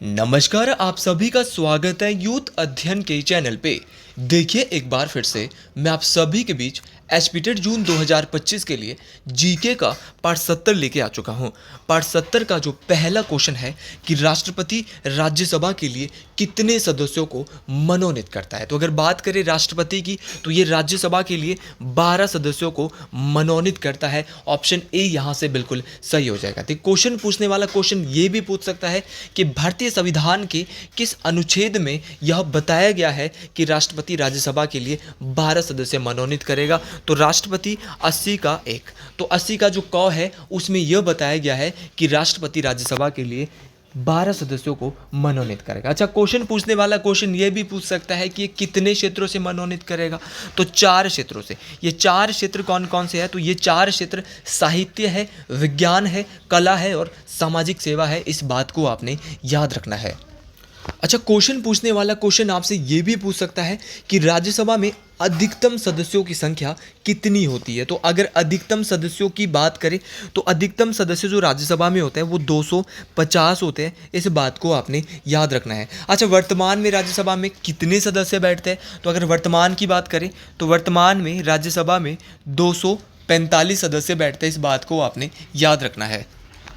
नमस्कार, आप सभी का स्वागत है यूथ अध्ययन के चैनल पे। देखिए एक बार फिर से मैं आप सभी के बीच एसपीटेट जून 2025 के लिए जीके का पार्ट 70 लेके आ चुका हूँ। पार्ट 70 का जो पहला क्वेश्चन है कि राष्ट्रपति राज्यसभा के लिए कितने सदस्यों को मनोनीत करता है। तो अगर बात करें राष्ट्रपति की तो ये राज्यसभा के लिए 12 सदस्यों को मनोनीत करता है। ऑप्शन ए यहाँ से बिल्कुल सही हो जाएगा। तो क्वेश्चन पूछने वाला क्वेश्चन ये भी पूछ सकता है कि भारतीय संविधान के किस अनुच्छेद में यह बताया गया है कि राष्ट्रपति राज्यसभा के लिए 12 सदस्य मनोनीत करेगा। तो राष्ट्रपति 80 का 1, तो 80 का जो क है उसमें यह बताया गया है कि राष्ट्रपति राज्यसभा के लिए 12 सदस्यों को मनोनीत करेगा। अच्छा, क्वेश्चन पूछने वाला क्वेश्चन ये भी पूछ सकता है कि ये कितने क्षेत्रों से मनोनीत करेगा। तो 4 क्षेत्रों से। ये 4 क्षेत्र कौन कौन से हैं? तो ये 4 क्षेत्र साहित्य है, विज्ञान है, कला है और सामाजिक सेवा है। इस बात को आपने याद रखना है। अच्छा, क्वेश्चन पूछने वाला क्वेश्चन आपसे ये भी पूछ सकता है कि राज्यसभा में अधिकतम सदस्यों की संख्या कितनी होती है। तो अगर अधिकतम सदस्यों की बात करें तो अधिकतम सदस्य जो राज्यसभा में होते हैं वो 250 होते हैं। इस बात को आपने याद रखना है। अच्छा, वर्तमान में राज्यसभा में कितने सदस्य बैठते हैं? तो अगर वर्तमान की बात करें तो वर्तमान में राज्यसभा में 245 सदस्य बैठते हैं। इस बात को आपने याद रखना है।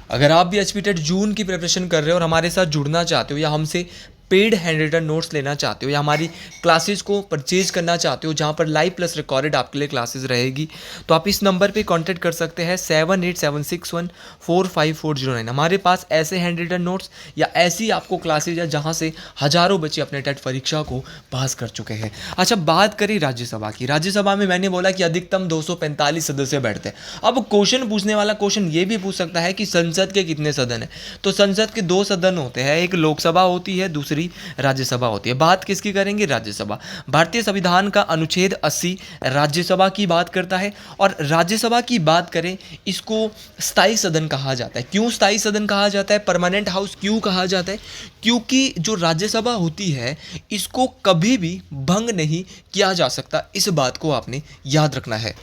अगर आप भी एचपीटेट जून की प्रिपरेशन कर रहे हो और हमारे साथ जुड़ना चाहते हो या हमसे पेड हैंड रिटन नोट्स लेना चाहते हो या हमारी क्लासेस को परचेज करना चाहते हो जहाँ पर लाइव प्लस रिकॉर्डेड आपके लिए क्लासेस रहेगी, तो आप इस नंबर पे कांटेक्ट कर सकते हैं 7876145409। हमारे पास ऐसे हैंड रिटन नोट्स या ऐसी आपको क्लासेज है जहाँ से हज़ारों बच्चे अपने टेट परीक्षा को पास कर चुके हैं। अच्छा, बात करें राज्यसभा की। राज्यसभा में मैंने बोला कि अधिकतम 245 सदस्य बैठते हैं। अब क्वेश्चन पूछने वाला क्वेश्चन ये भी पूछ सकता है कि संसद के कितने सदन है। तो संसद के 2 सदन होते हैं, एक लोकसभा होती है, दूसरी राज्यसभा होती है। बात किसकी करेंगे? राज्यसभा। भारतीय संविधान का अनुच्छेद 80 राज्यसभा की बात करता है। और राज्यसभा की बात करें, इसको स्थायी सदन कहा जाता है। क्यों स्थायी सदन कहा जाता है? परमानेंट हाउस क्यों कहा जाता है? क्योंकि जो राज्यसभा होती है इसको कभी भी भंग नहीं किया जा सकता। इस बात को आपने याद रखना है।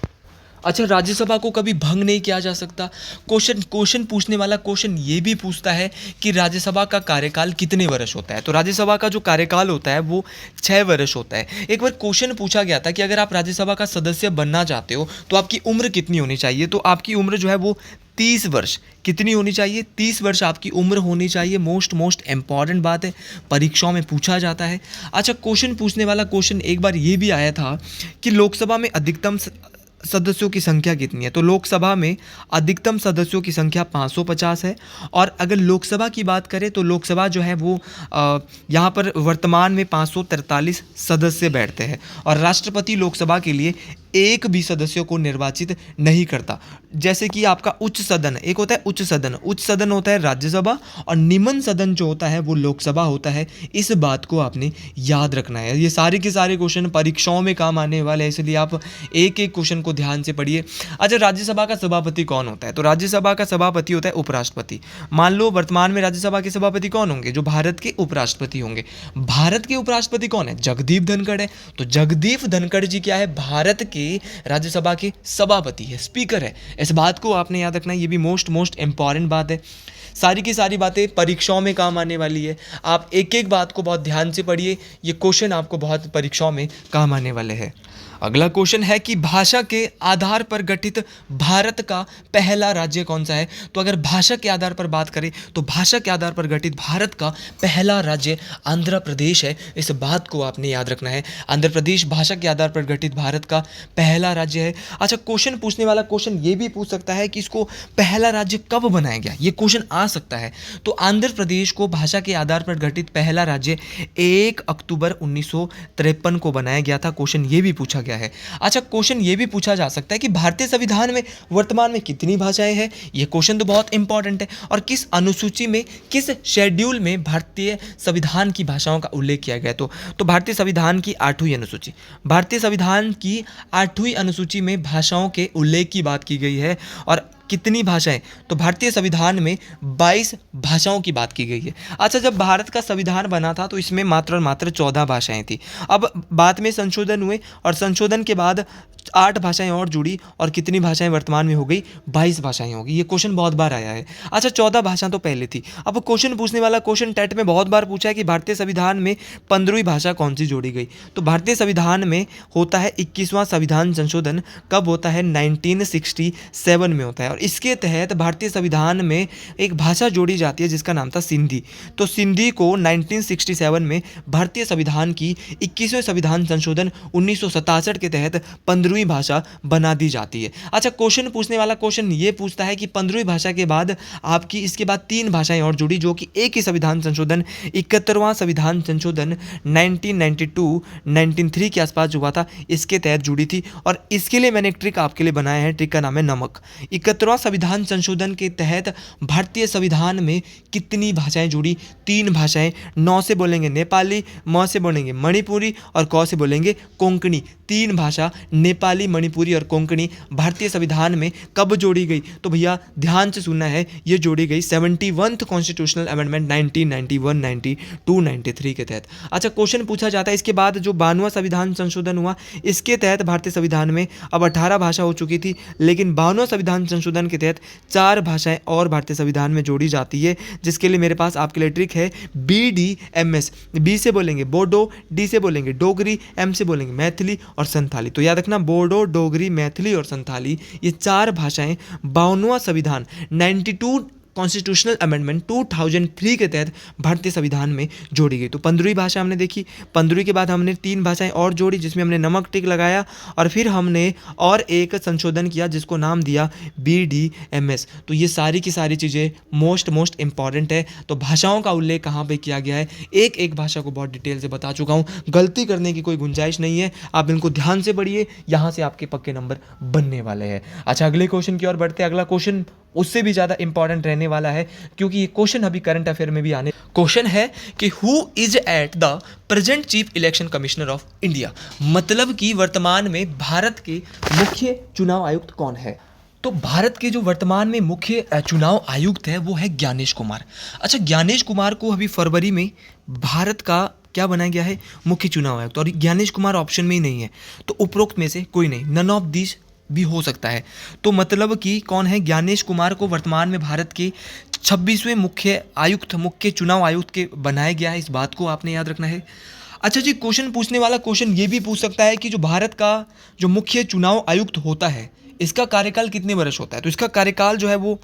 अच्छा, राज्यसभा को कभी भंग नहीं किया जा सकता। क्वेश्चन पूछने वाला क्वेश्चन ये भी पूछता है कि राज्यसभा का कार्यकाल कितने वर्ष होता है। तो राज्यसभा का जो कार्यकाल होता है वो 6 वर्ष होता है। एक बार क्वेश्चन पूछा गया था कि अगर आप राज्यसभा का सदस्य बनना चाहते हो तो आपकी उम्र कितनी होनी चाहिए। तो आपकी उम्र जो है वो 30 वर्ष कितनी होनी चाहिए? 30 वर्ष आपकी उम्र होनी चाहिए। मोस्ट इंपॉर्टेंट बात है, परीक्षाओं में पूछा जाता है। अच्छा, क्वेश्चन पूछने वाला क्वेश्चन एक बार ये भी आया था कि लोकसभा में अधिकतम सदस्यों की संख्या कितनी है। तो लोकसभा में अधिकतम सदस्यों की संख्या 550 है। और अगर लोकसभा की बात करें तो लोकसभा जो है वो यहाँ पर वर्तमान में 543 सदस्य बैठते हैं। और राष्ट्रपति लोकसभा के लिए एक भी सदस्यों को निर्वाचित नहीं करता। जैसे कि आपका उच्च सदन, एक होता है उच्च सदन होता है राज्यसभा और निम्न सदन जो होता है वो लोकसभा होता है। इस बात को आपने याद रखना है। ये सारे के सारे क्वेश्चन परीक्षाओं में काम आने वाले हैं, इसलिए आप एक एक क्वेश्चन को ध्यान से पढ़िए। अच्छा, राज्यसभा का सभापति कौन होता है? तो राज्यसभा का सभापति होता है उपराष्ट्रपति। मान लो वर्तमान में राज्यसभा के सभापति कौन होंगे? जो भारत के उपराष्ट्रपति होंगे। भारत के उपराष्ट्रपति कौन है? जगदीप धनखड़ है। तो जगदीप धनखड़ जी क्या है? भारत के राज्यसभा के सभापति है, स्पीकर है। इस बात को आपने याद रखना है। ये भी मोस्ट इंपॉर्टेंट बात है। सारी की सारी बातें परीक्षाओं में काम आने वाली है। आप एक एक बात को बहुत ध्यान से पढ़िए। ये क्वेश्चन आपको बहुत परीक्षाओं में काम आने वाले हैं। अगला क्वेश्चन है कि भाषा के आधार पर गठित भारत का पहला राज्य कौन सा है। तो अगर भाषा के आधार पर बात करें तो भाषा के आधार पर गठित भारत का पहला राज्य आंध्र प्रदेश है। इस बात को आपने याद रखना है। आंध्र प्रदेश भाषा के आधार पर गठित भारत का पहला राज्य है। अच्छा, क्वेश्चन पूछने वाला क्वेश्चन ये भी पूछ सकता है कि इसको पहला राज्य कब बनाया गया। ये क्वेश्चन आ सकता है। तो आंध्र प्रदेश को भाषा के आधार पर गठित पहला राज्य 1 अक्टूबर 1953 को बनाया गया था। क्वेश्चन ये भी पूछा गया है। अच्छा, क्वेश्चन ये भी पूछा जा सकता है कि भारतीय संविधान में वर्तमान में कितनी भाषाएं हैं। ये क्वेश्चन तो बहुत इंपॉर्टेंट है। और किस अनुसूची में, किस शेड्यूल में भारतीय संविधान की भाषाओं का उल्लेख किया गया। तो भारतीय संविधान की 8वीं अनुसूची, भारतीय संविधान की 8वीं अनुसूची में भाषाओं के उल्लेख की बात की गई है। और कितनी भाषाएं, तो भारतीय संविधान में 22 भाषाओं की बात की गई है। अच्छा, जब भारत का संविधान बना था तो इसमें मात्र और मात्र 14 भाषाएं थी। अब बाद में संशोधन हुए और संशोधन के बाद 8 भाषाएं और जुड़ी और कितनी भाषाएं वर्तमान में हो गई, 22 भाषाएं हो गई। ये क्वेश्चन बहुत बार आया है। अच्छा, 14 भाषा तो पहले थी। अब क्वेश्चन पूछने वाला क्वेश्चन टेट में बहुत बार पूछा है कि भारतीय संविधान में 15वीं भाषा कौन सी जोड़ी गई। तो भारतीय संविधान में होता है 21वां संविधान संशोधन, कब होता है, 1967 में होता है। और इसके तहत भारतीय संविधान में एक भाषा जोड़ी जाती है जिसका नाम था सिंधी। तो सिंधी को 1967 में भारतीय संविधान की 21वें संविधान संशोधन 1967 के तहत 15वीं भाषा बना दी जाती है। अच्छा, क्वेश्चन पूछने वाला क्वेश्चन ये पूछता है कि 15वीं भाषा के बाद आपकी इसके बाद 3 भाषाएं और जुड़ी जो कि एक ही संविधान संशोधन 71वां संविधान संशोधन 1992-93 के आसपास जो हुआ था इसके तहत जुड़ी थी। और इसके लिए मैंने एक ट्रिक आपके लिए बनाया है, ट्रिक का नाम है नमक। 71वां संविधान संशोधन के तहत भारतीय संविधान में कितनी भाषाएं जुड़ी, 3 भाषाएं। न से बोलेंगे नेपाली, म से बोलेंगे मणिपुरी और क से बोलेंगे कोंकणी। 3 भाषा नेपाली, मणिपुरी और कोंकणी भारतीय संविधान में कब जोड़ी गई, तो भैया ध्यान से सुनना है, ये जोड़ी गई 71th कॉन्स्टिट्यूशनल अमेंडमेंट 1991, 92, 93 के तहत। अच्छा, क्वेश्चन पूछा जाता है इसके बाद जो 92वां संविधान संशोधन हुआ इसके तहत भारतीय संविधान में अब 18 भाषा हो चुकी थी, लेकिन 92वां संविधान संशोधन के तहत 4 भाषाएं और भारतीय संविधान में जोड़ी जाती है, जिसके लिए मेरे पास आपके लिए ट्रिक है BDMS। बी से बोलेंगे बोडो, डी से बोलेंगे डोगरी, एम से बोलेंगे मैथिली और संथाली। तो याद रखना, बोडो, डोगरी, मैथिली और संथाली ये 4 भाषाएं 52वां संविधान 92 कॉन्स्टिट्यूशनल अमेंडमेंट 2003 के तहत भारतीय संविधान में जोड़ी गई। तो 15वीं भाषा हमने देखी, 15वीं के बाद हमने 3 भाषाएं और जोड़ी जिसमें हमने नमक टिक लगाया और फिर हमने और एक संशोधन किया जिसको नाम दिया BDMS। तो ये सारी की सारी चीज़ें मोस्ट इंपॉर्टेंट है। तो भाषाओं का उल्लेख कहाँ पे किया गया है, एक एक भाषा को बहुत डिटेल से बता चुका हूँ, गलती करने की कोई गुंजाइश नहीं है। आप इनको ध्यान से पढ़िए, यहाँ से आपके पक्के नंबर बनने वाले हैं। अच्छा, अगले क्वेश्चन की ओर बढ़ते हैं। अगला क्वेश्चन उससे भी ज़्यादा इंपॉर्टेंट रहने वाला है क्योंकि ये क्वेश्चन अभी करंट अफेयर में भी आने। क्वेश्चन है कि who is at the present chief election commissioner of India, मतलब कि वर्तमान में भारत के मुख्य चुनाव आयुक्त कौन है। तो भारत के जो वर्तमान में मुख्य चुनाव आयुक्त है वो है ज्ञानेश कुमार। अच्छा, ज्ञानेश कुमार को अभी फरवरी में भारत का क्या बनाया गया है, मुख्य चुनाव आयुक्त। और ज्ञानेश कुमार ऑप्शन में ही नहीं है, तो उपरोक्त में से कोई नहीं, नन ऑफ दिस भी हो सकता है। तो मतलब कि कौन है, ज्ञानेश कुमार को वर्तमान में भारत के 26वें मुख्य चुनाव आयुक्त के बनाया गया है, इस बात को आपने याद रखना है। अच्छा जी, क्वेश्चन पूछने वाला क्वेश्चन ये भी पूछ सकता है कि जो भारत का जो मुख्य चुनाव आयुक्त होता है इसका कार्यकाल कितने वर्ष होता है। तो इसका कार्यकाल जो है वो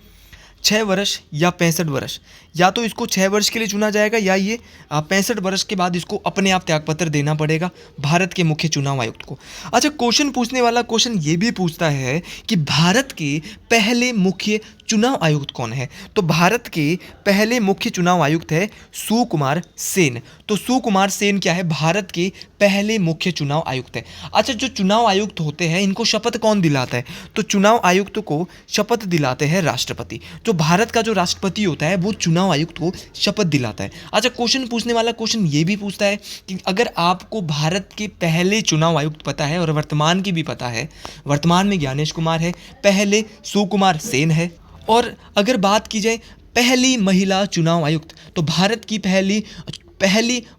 6 वर्ष या 65 वर्ष, या तो इसको 6 वर्ष के लिए चुना जाएगा या ये 65 वर्ष के बाद इसको अपने आप त्यागपत्र देना पड़ेगा भारत के मुख्य चुनाव आयुक्त को। अच्छा, क्वेश्चन पूछने वाला क्वेश्चन ये भी पूछता है कि भारत के पहले मुख्य चुनाव आयुक्त कौन है। तो भारत के पहले मुख्य चुनाव आयुक्त है सुकुमार सेन। तो सुकुमार सेन क्या है, भारत के पहले मुख्य चुनाव आयुक्त है। अच्छा, जो चुनाव आयुक्त होते हैं इनको शपथ कौन दिलाता है, तो चुनाव आयुक्त को शपथ दिलाते हैं राष्ट्रपति। जो भारत का जो राष्ट्रपति होता है वो चुनाव आयुक्त को शपथ दिलाता है। अच्छा, क्वेश्चन पूछने वाला क्वेश्चन ये भी पूछता है कि अगर आपको भारत के पहले चुनाव आयुक्त पता है और वर्तमान की भी पता है, वर्तमान में ज्ञानेश कुमार है, पहले सुकुमार सेन है, और अगर बात की जाए पहली महिला चुनाव आयुक्त, तो भारत की पहली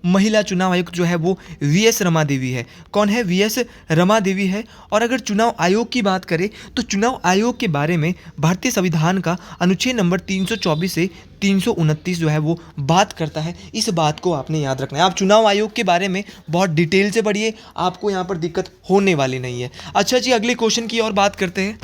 महिला चुनाव आयुक्त जो है वो VS रमा देवी है। कौन है, VS रमा देवी है। और अगर चुनाव आयोग की बात करें तो चुनाव आयोग के बारे में भारतीय संविधान का अनुच्छेद नंबर 324 से 329 जो है वो बात करता है। इस बात को आपने याद रखना है। आप चुनाव आयोग के बारे में बहुत डिटेल से पढ़िए, आपको यहाँ पर दिक्कत होने वाली नहीं है। अच्छा जी, अगले क्वेश्चन की ओर बात करते हैं।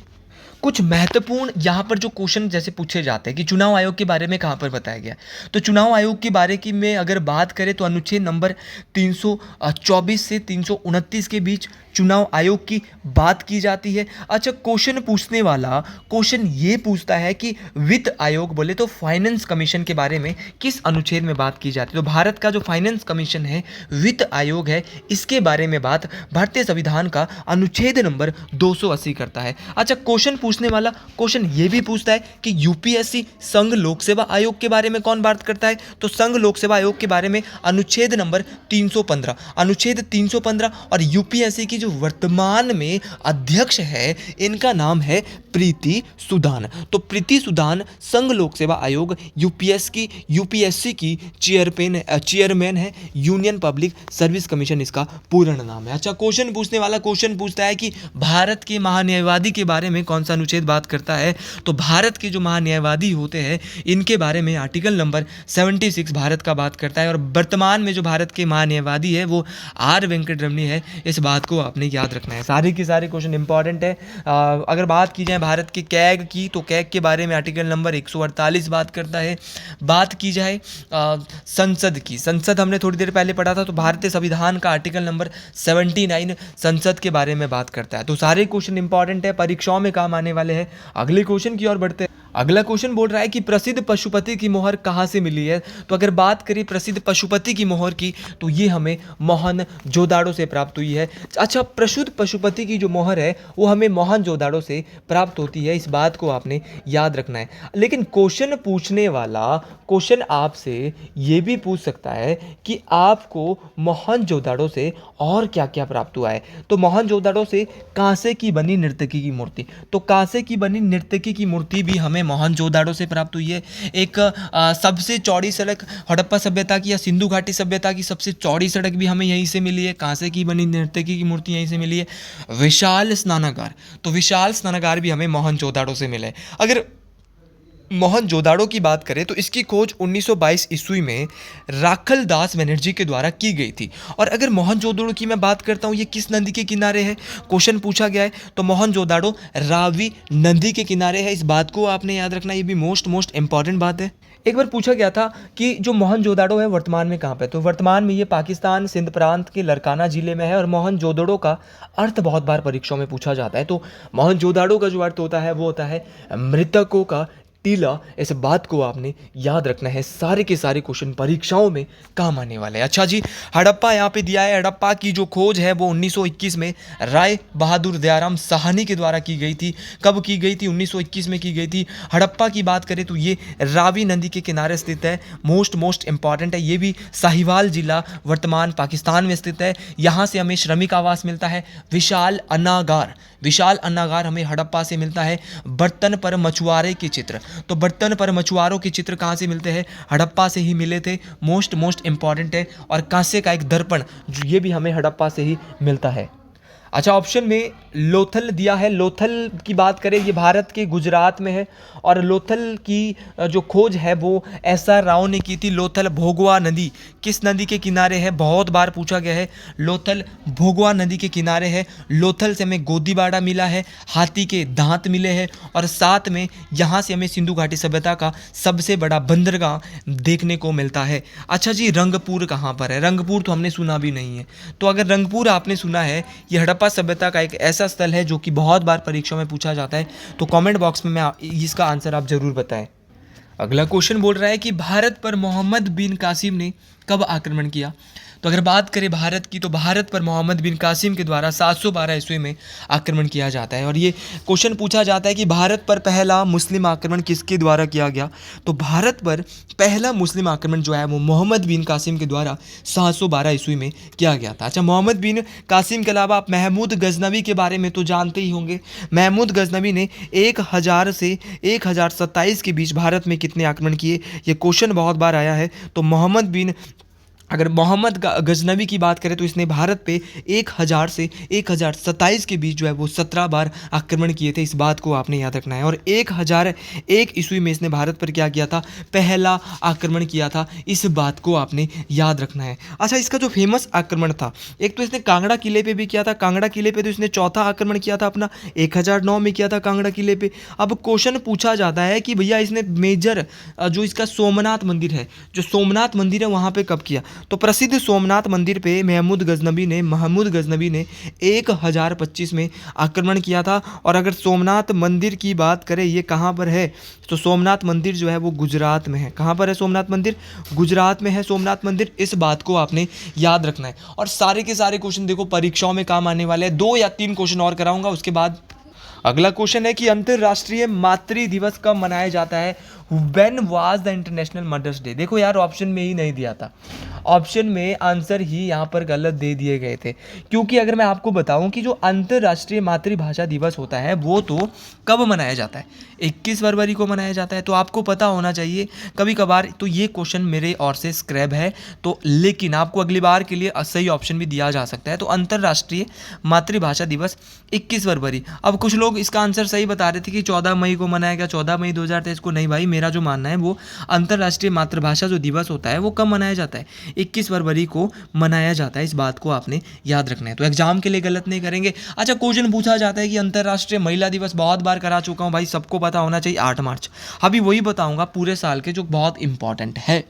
कुछ महत्वपूर्ण यहाँ पर जो क्वेश्चन जैसे पूछे जाते हैं कि चुनाव आयोग के बारे में कहाँ पर बताया गया, तो चुनाव आयोग के बारे की में अगर बात करें तो अनुच्छेद नंबर 324 से 329 के बीच चुनाव आयोग की बात की जाती है। अच्छा, क्वेश्चन पूछने वाला क्वेश्चन ये पूछता है कि वित्त आयोग बोले तो फाइनेंस कमीशन के बारे में किस अनुच्छेद में बात की जाती है। तो भारत का जो फाइनेंस कमीशन है, वित्त आयोग है, इसके बारे में बात भारतीय संविधान का अनुच्छेद नंबर 280 करता है। अच्छा, क्वेश्चन पूछने वाला क्वेश्चन ये भी पूछता है कि यूपीएससी संघ लोक सेवा आयोग के बारे में कौन बात करता है। तो संघ लोक सेवा आयोग के बारे में अनुच्छेद नंबर 315 और यूपीएससी की जो वर्तमान में अध्यक्ष है इनका नाम है प्रीति सुदान। तो प्रीति सुदान संघ लोक सेवा आयोग यूपीएससी की चेयरमैन है। यूनियन पब्लिक सर्विस कमीशन इसका पूर्ण नाम है। अच्छा, क्वेश्चन पूछने वाला क्वेश्चन पूछता है कि भारत के महान्यायवादी के बारे में कौन सा अनुच्छेद बात करता है। तो भारत के जो महान्यायवादी होते हैं इनके बारे में आर्टिकल नंबर 76 भारत का बात करता है। और वर्तमान में जो भारत के महान्यायवादी है वो आर वेंकट रमनी है। इस बात को आपने याद रखना है। सारे के सारे क्वेश्चन इंपॉर्टेंट है। अगर बात की जाए भारत के कैग की, तो कैग के बारे में आर्टिकल नंबर 148 बात करता है। बात की जाए संसद की, संसद हमने थोड़ी देर पहले पढ़ा था, तो भारतीय संविधान का आर्टिकल नंबर 79 संसद के बारे में बात करता है। तो सारे क्वेश्चन इंपॉर्टेंट है, परीक्षाओं में काम आने वाले हैं। अगले क्वेश्चन की ओर बढ़ते हैं। अगला क्वेश्चन बोल रहा है कि प्रसिद्ध पशुपति की मोहर कहाँ से मिली है। तो अगर बात करें प्रसिद्ध पशुपति की मोहर की, तो ये हमें मोहनजोदाड़ो से प्राप्त हुई है। अच्छा, प्रसिद्ध पशुपति की जो मोहर है वो हमें मोहनजोदाड़ो से प्राप्त होती है। इस बात को आपने याद रखना है। लेकिन क्वेश्चन पूछने वाला क्वेश्चन आपसे ये भी पूछ सकता है कि आपको मोहनजोदाड़ो से और क्या क्या प्राप्त हुआ है। तो मोहनजोदाड़ो से कांसे की बनी नर्तकी की मूर्ति, तो कांसे की बनी नर्तकी की मूर्ति भी हमें मोहनजोदाड़ो से प्राप्त हुई है। एक सबसे चौड़ी सड़क हड़प्पा सभ्यता की या सिंधु घाटी सभ्यता की सबसे चौड़ी सड़क भी हमें यहीं से मिली है। कांसे की बनी नर्तकी की मूर्ति यहीं से मिली है। विशाल स्नानागार, तो विशाल स्नानागार भी हमें मोहनजोदाड़ो से मिले। अगर मोहनजोदाड़ो की बात करें तो इसकी खोज 1922 ईस्वी में राखल दास बनर्जी के द्वारा की गई थी। और अगर मोहनजोदाड़ो की मैं बात करता हूँ, ये किस नदी के किनारे है, क्वेश्चन पूछा गया है, तो मोहनजोदाड़ो रावी नदी के किनारे है। इस बात को आपने याद रखना, ये भी मोस्ट इंपॉर्टेंट बात है। एक बार पूछा गया था कि जो मोहनजोदाड़ो है वर्तमान में कहाँ पे, तो वर्तमान में ये पाकिस्तान सिंध प्रांत के लरकाना जिले में है। और मोहनजोदाड़ो का अर्थ बहुत बार परीक्षाओं में पूछा जाता है। तो मोहनजोदाड़ो का जो अर्थ होता है वो होता है मृतकों का टीला। इस बात को आपने याद रखना है। सारे के सारे क्वेश्चन परीक्षाओं में काम आने वाले हैं। अच्छा जी, हड़प्पा यहाँ पे दिया है। हड़प्पा की जो खोज है वो 1921 में राय बहादुर दयाराम साहनी के द्वारा की गई थी। कब की गई थी? 1921 में की गई थी। हड़प्पा की बात करें तो ये रावी नदी के किनारे स्थित है। मोस्ट इंपॉर्टेंट है। ये भी साहिवाल जिला वर्तमान पाकिस्तान में स्थित है। यहाँ से हमें श्रमिक आवास मिलता है। विशाल अन्नागार हमें हड़प्पा से मिलता है। बर्तन पर मछुआरे के चित्र, तो बर्तन पर मछुआरों के चित्र कहाँ से मिलते हैं? हड़प्पा से ही मिले थे। मोस्ट इंपॉर्टेंट है। और कांसे का एक दर्पण, जो ये भी हमें हड़प्पा से ही मिलता है। अच्छा, ऑप्शन में लोथल दिया है। लोथल की बात करें, ये भारत के गुजरात में है। और लोथल की जो खोज है वो SR राव ने की थी। लोथल भोगवा नदी किस नदी के किनारे है? बहुत बार पूछा गया है। लोथल भोगवा नदी के किनारे है। लोथल से हमें गोदीबाड़ा मिला है, हाथी के दांत मिले हैं। और साथ में यहाँ से हमें सिंधु घाटी सभ्यता का सबसे बड़ा बंदरगाह देखने को मिलता है। अच्छा जी, रंगपुर कहाँ पर है? रंगपुर तो हमने सुना भी नहीं है। तो अगर रंगपुर आपने सुना है, ये हड़प्पा सभ्यता का एक ऐसा स्थल है जो कि बहुत बार परीक्षाओं में पूछा जाता है। तो कमेंट बॉक्स में इसका आंसर आप जरूर बताएं। अगला क्वेश्चन बोल रहा है कि भारत पर मोहम्मद बिन कासिम ने कब आक्रमण किया। तो अगर बात करें भारत की, तो भारत पर मोहम्मद बिन कासिम के द्वारा 712 ईस्वी में आक्रमण किया जाता है। और ये क्वेश्चन पूछा जाता है कि भारत पर पहला मुस्लिम आक्रमण किसके द्वारा किया गया। तो भारत पर पहला मुस्लिम आक्रमण जो है वो मोहम्मद बिन कासिम के द्वारा 712 ईस्वी में किया गया था। अच्छा, मोहम्मद बिन कासिम के अलावा आप महमूद गजनवी के बारे में तो जानते ही होंगे। महमूद गजनवी ने 1000 से 1027 के बीच भारत में कितने आक्रमण किए, ये क्वेश्चन बहुत बार आया है। तो अगर मोहम्मद गजनवी की बात करें तो इसने भारत पे 1000 से 1027 के बीच जो है वो 17 बार आक्रमण किए थे। इस बात को आपने याद रखना है। और 1001 ईस्वी में इसने भारत पर क्या किया था? पहला आक्रमण किया था। इस बात को आपने याद रखना है। अच्छा, इसका जो फेमस आक्रमण था, एक तो इसने कांगड़ा किले पे भी किया था। कांगड़ा किले पे तो इसने चौथा आक्रमण किया था अपना, 1009 में किया था कांगड़ा किले पे। अब क्वेश्चन पूछा जाता है कि भैया इसने मेजर जो इसका सोमनाथ मंदिर है, जो सोमनाथ मंदिर है वहाँ पे कब किया। तो प्रसिद्ध सोमनाथ मंदिर पे महमूद गजनवी ने 1025 में आक्रमण किया था। और अगर सोमनाथ मंदिर की बात करें, ये कहाँ पर है, तो सोमनाथ मंदिर जो है वो गुजरात में है। कहाँ पर है सोमनाथ मंदिर? गुजरात में है सोमनाथ मंदिर। इस बात को आपने याद रखना है। और सारे के सारे क्वेश्चन देखो परीक्षाओं में काम आने वाले हैं। 2 या 3 क्वेश्चन और कराऊंगा, उसके बाद अगला क्वेश्चन है कि अंतर्राष्ट्रीय मातृ दिवस कब मनाया जाता है। When was the international mother's day. देखो यार ऑप्शन में ही नहीं दिया था, ऑप्शन में आंसर ही यहाँ पर गलत दे दिए गए थे, क्योंकि अगर मैं आपको बताऊं कि जो अंतर्राष्ट्रीय मातृभाषा दिवस होता है वो तो कब मनाया जाता है, 21 फरवरी को मनाया जाता है। तो आपको पता होना चाहिए, कभी कभार तो ये क्वेश्चन मेरे और से स्क्रैप है, तो लेकिन आपको अगली बार के लिए सही ऑप्शन भी दिया जा सकता है। तो अंतर्राष्ट्रीय मातृभाषा दिवस 21 फरवरी। अब कुछ लोग इसका आंसर सही बता रहे थे कि 14 मई को मनाया गया, 14 मई 2023 को। नहीं भाई, मेरा जो मानना है वो अंतर्राष्ट्रीय मातृभाषा जो दिवस होता है वो कब मनाया जाता है, 21 फरवरी को मनाया जाता है। इस बात को आपने याद रखना है, तो एग्जाम के लिए गलत नहीं करेंगे। अच्छा, क्वेश्चन पूछा जाता है कि अंतर्राष्ट्रीय महिला दिवस, बहुत बार करा चुका हूँ भाई, सबको पता होना चाहिए 8 मार्च। अभी वही बताऊंगा पूरे साल के जो बहुत इंपॉर्टेंट है।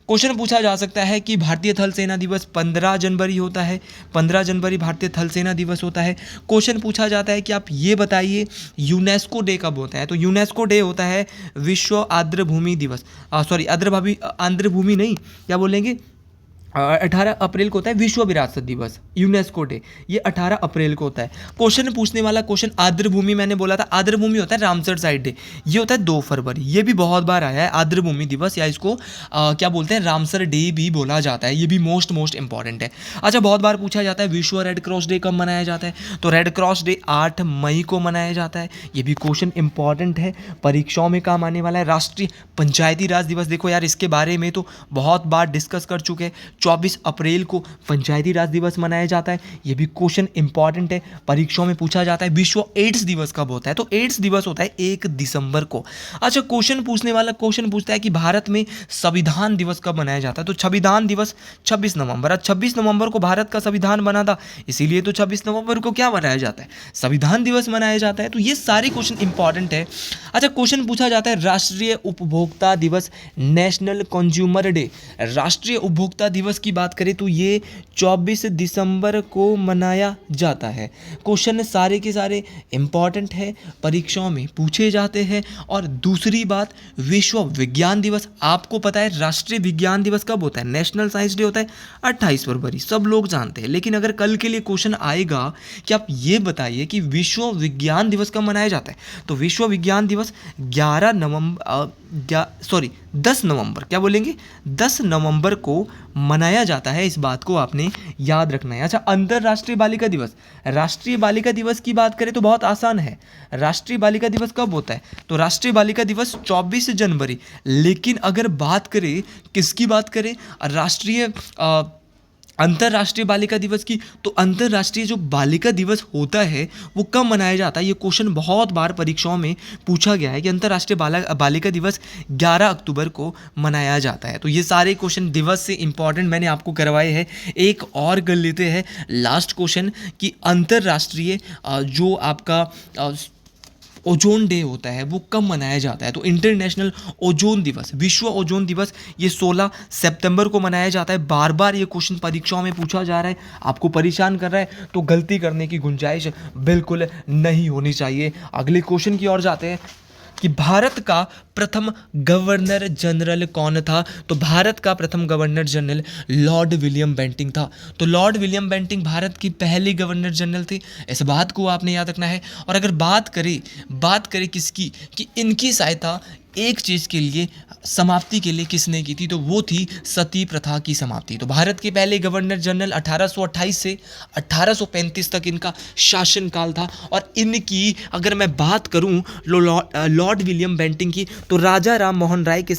क्वेश्चन पूछा जा सकता है कि भारतीय थल सेना दिवस 15 जनवरी होता है, 15 जनवरी भारतीय थल सेना दिवस होता है। क्वेश्चन पूछा जाता है कि आप ये बताइए यूनेस्को डे कब होता है, तो यूनेस्को डे होता है विश्व आर्द्रभूमि दिवस, सॉरी आर्द्रभूमि नहीं, क्या बोलेंगे, 18 अप्रैल को होता है विश्व विरासत दिवस, यूनेस्को डे, ये 18 अप्रैल को होता है। क्वेश्चन पूछने वाला क्वेश्चन आर्द्रभूमि, मैंने बोला था आर्द्रभूमि होता है रामसर साइट डे, ये होता है 2 फरवरी। ये भी बहुत बार आया है आर्द्रभूमि दिवस, या इसको क्या बोलते हैं, रामसर डे भी बोला जाता है। ये भी मोस्ट इंपॉर्टेंट है। अच्छा, बहुत बार पूछा जाता है विश्व रेड क्रॉस डे कब मनाया जाता है, तो रेड क्रॉस डे 8 मई को मनाया जाता है। ये भी क्वेश्चन इंपॉर्टेंट है, परीक्षाओं में काम आने वाला है। राष्ट्रीय पंचायती राज दिवस, देखो यार इसके बारे में तो बहुत बार डिस्कस कर चुके हैं, 24 अप्रैल को पंचायती राज दिवस मनाया जाता है। यह भी क्वेश्चन इंपॉर्टेंट है, परीक्षाओं में पूछा जाता है। विश्व एड्स दिवस कब होता है, तो एड्स दिवस होता है 1 दिसंबर को। अच्छा, क्वेश्चन पूछने वाला क्वेश्चन पूछता है कि भारत में संविधान दिवस कब मनाया जाता है, तो संविधान दिवस 26 नवंबर। आज 26 नवंबर को भारत का संविधान बना था, इसीलिए तो 26 नवंबर को क्या मनाया जाता है, संविधान दिवस मनाया जाता है। तो ये सारे क्वेश्चन इंपॉर्टेंट है। अच्छा, क्वेश्चन पूछा जाता है राष्ट्रीय उपभोक्ता दिवस, नेशनल कंज्यूमर डे, राष्ट्रीय उपभोक्ता दिवस की बात करें तो ये 24 दिसंबर को मनाया जाता है। क्वेश्चन सारे के सारे इंपॉर्टेंट है, परीक्षाओं में पूछे जाते हैं। और दूसरी बात, विश्व विज्ञान दिवस, आपको पता है राष्ट्रीय विज्ञान दिवस कब होता है, नेशनल साइंस डे होता है 28 फरवरी, सब लोग जानते हैं। लेकिन अगर कल के लिए क्वेश्चन आएगा कि आप ये बताइए कि विश्व विज्ञान दिवस कब मनाया जाता है, तो विश्व विज्ञान दिवस 10 नवंबर, क्या बोलेंगे, 10 नवंबर को मनाया जाता है। इस बात को आपने याद रखना है। अच्छा, अंतर्राष्ट्रीय बालिका दिवस, राष्ट्रीय बालिका दिवस की बात करें तो बहुत आसान है। राष्ट्रीय बालिका दिवस कब होता है, तो राष्ट्रीय बालिका दिवस 24 जनवरी। लेकिन अगर बात करें, किसकी बात करें, राष्ट्रीय अंतर्राष्ट्रीय बालिका दिवस की, तो अंतर्राष्ट्रीय जो बालिका दिवस होता है वो कब मनाया जाता है। ये क्वेश्चन बहुत बार परीक्षाओं में पूछा गया है कि अंतर्राष्ट्रीय बालिका दिवस 11 अक्टूबर को मनाया जाता है। तो ये सारे क्वेश्चन दिवस से इंपॉर्टेंट मैंने आपको करवाए हैं। एक और कर लेते हैं लास्ट क्वेश्चन कि अंतर्राष्ट्रीय जो आपका ओजोन डे होता है वो कब मनाया जाता है, तो इंटरनेशनल ओजोन दिवस, विश्व ओजोन दिवस, ये 16 सितंबर को मनाया जाता है। बार बार ये क्वेश्चन परीक्षाओं में पूछा जा रहा है, आपको परेशान कर रहा है, तो गलती करने की गुंजाइश बिल्कुल नहीं होनी चाहिए। अगले क्वेश्चन की ओर जाते हैं कि भारत का प्रथम गवर्नर जनरल कौन था, तो भारत का प्रथम governor general Lord William Bentinck था। तो लॉर्ड विलियम बेंटिंक भारत की पहली गवर्नर जनरल थे, इस बात को आपने याद रखना है। और अगर बात करें किसकी, कि इनकी सहायता एक चीज़ के लिए, समाप्ति के लिए किसने की थी, तो वो थी सती प्रथा की समाप्ति। तो भारत के पहले गवर्नर जनरल 1828 से 1835 तक इनका शासनकाल था। और इनकी अगर मैं बात करूं लॉर्ड विलियम बेंटिंक की, तो राजा राम मोहन राय के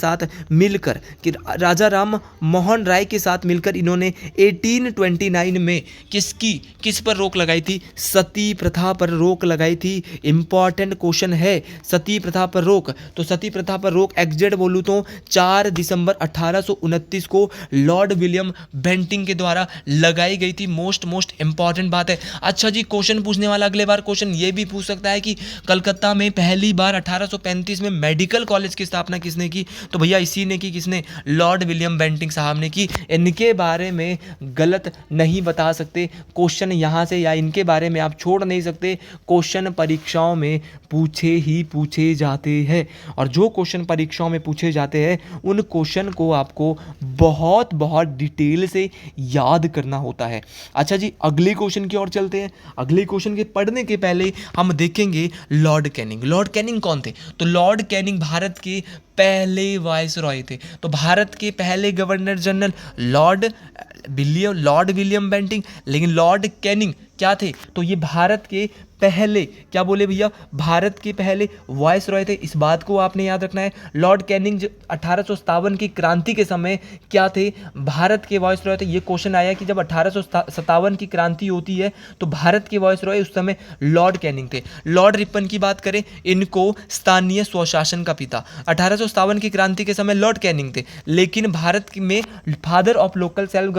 साथ मिलकर इन्होंने 1829 में किस पर रोक लगाई थी, सती प्रथा पर रोक लगाई थी। इंपॉर्टेंट क्वेश्चन है, सती प्रथा पर रोक, तो सती प्रथा पर रोक एग्जैक्ट बोलूं तो 4 दिसंबर 1829 को लॉर्ड विलियम बेंटिंक के द्वारा लगाई गई थी। मोस्ट इंपॉर्टेंट बात है। अच्छा जी, क्वेश्चन पूछने वाला अगले बार क्वेश्चन ये भी पूछ सकता है कि कलकत्ता में पहली बार 1835 में मेडिकल कॉलेज की स्थापना किसने की, तो भैया इसी ने की, किसने, लॉर्ड विलियम बेंटिंक साहब ने की। इनके बारे में गलत नहीं बता सकते क्वेश्चन यहाँ से, या इनके बारे में आप छोड़ नहीं सकते। क्वेश्चन परीक्षाओं में पूछे जाते हैं, और जो क्वेश्चन परीक्षाओं में पूछे जाते आते हैं उन क्वेश्चन को आपको बहुत बहुत डिटेल से याद करना होता है। अच्छा जी, अगले क्वेश्चन की ओर चलते हैं। अगले क्वेश्चन के पढ़ने के पहले हम देखेंगे लॉर्ड कैनिंग। लॉर्ड कैनिंग कौन थे? तो लॉर्ड कैनिंग भारत के पहले वायसरॉय थे। तो भारत के पहले governor general Lord William Bentinck. लेकिन लॉर्ड कैनिंग क्या थे? तो ये भारत के पहले, क्या बोले भैया, भारत के पहले वायसरॉय थे। इस बात को आपने याद रखना है। लॉर्ड कैनिंग 1857 की क्रांति के समय क्या थे? भारत के वायसरॉय थे। ये क्वेश्चन आया कि जब 1857 की क्रांति होती है तो भारत के वायसरॉय उस समय लॉर्ड कैनिंग थे। लॉर्ड रिपन की बात करें, इनको स्थानीय स्वशासन का पिता, 1857 की क्रांति के समय लॉर्ड कैनिंग थे, लेकिन भारत में father of local self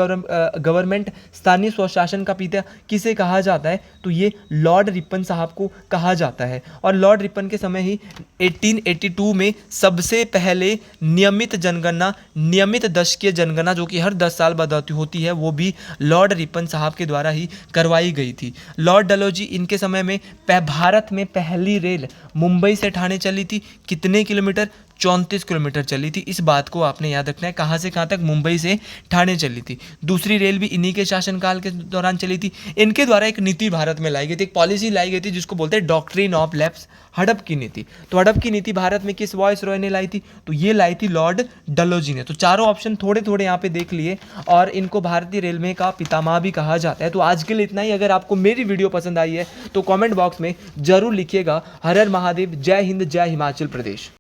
government, स्थानीय स्वशासन का पिता किसे कहा जाता है? तो ये लॉर्ड रिपन साहब को कहा जाता है। और लॉर्ड रिपन के समय ही 1882 में सबसे पहले नियमित जनगणना, नियमित दशकीय जनगणना जो कि हर 10 साल बाद होती है, वो भी लॉर्ड रिपन साहब के द्वारा ही करवाई गई थी। लॉर्ड डलहौजी, इनके समय में भारत में पहली रेल मुंबई से ठाणे चली थी। कितने किलोमीटर? 34 किलोमीटर चली थी। इस बात को आपने याद रखना है। कहाँ से कहाँ तक? मुंबई से ठाणे चली थी। दूसरी रेल भी इन्हीं के शासनकाल के दौरान चली थी। इनके द्वारा एक नीति भारत में लाई गई थी, एक पॉलिसी लाई गई थी जिसको बोलते हैं डॉक्ट्रिन ऑफ लैप्स, हड़प की नीति। तो हड़प की नीति भारत में किस वायसरॉय ने लाई थी? तो ये लाई थी लॉर्ड डलहौजी ने। तो चारों ऑप्शन थोड़े थोड़े यहाँ पे देख लिए, और इनको भारतीय रेलवे का पितामह भी कहा जाता है। तो आज के लिए इतना ही। अगर आपको मेरी वीडियो पसंद आई है तो कॉमेंट बॉक्स में जरूर लिखिएगा। हर हर महादेव, जय हिंद, जय हिमाचल प्रदेश।